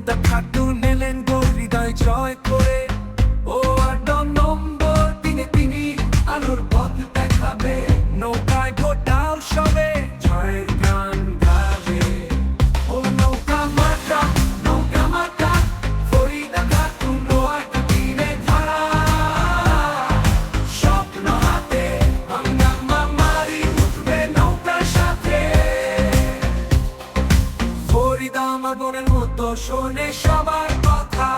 ফরিদা খাতুন এলেন গো হৃদয় জয় করে। ও ৮ নম্বর দিনে তিনি আলোর পথ দেখাবে। নৌকায় ঘোটাল সবে জয়ের গান গাবে। ও নৌকা মার্কা ফরিদা খাতুন ও ৮ দিনে ধারা। স্বপ্ন হাতে ভাঙা মামারি উঠবে নৌকার সাথে। ফরিদা আমার বোনের মতো শোনে সবার কথা।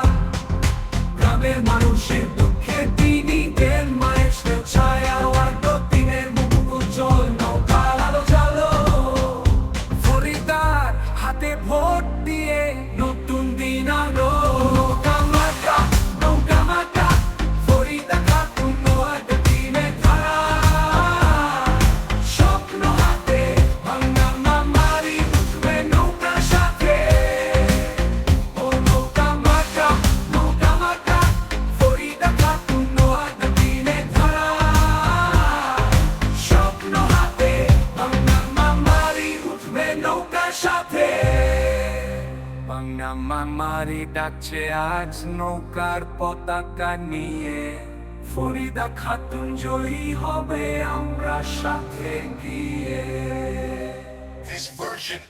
গ্রামের মানুষের দুঃখে তিনি দেন মায়ের ছায়া। ৮ দিনের মুখ উজ্জ্বল নৌকার আলো জালো। ফরিদার হাতে ভোট দিয়ে নতুন দিন আলো। নৌকা মার্কা ফরিদা খাতুন ও ৮ দিনে ধারা। স্বপ্ন হাতে ভাঙা মামারি উঠবে নৌকার সাথে। ও নৌকা মার্কা ফরিদা খাতুন ও ৮ দিনে ধারা। স্বপ্ন হাতে ভাঙা মামারি উঠবে নৌকার সাথে। ভাঙা মামারি ডাকছে আজ নৌকার পতাকা নিয়ে। ফরিদা খাতুন জয়ী হবে আমরা সাথে গিয়ে। This version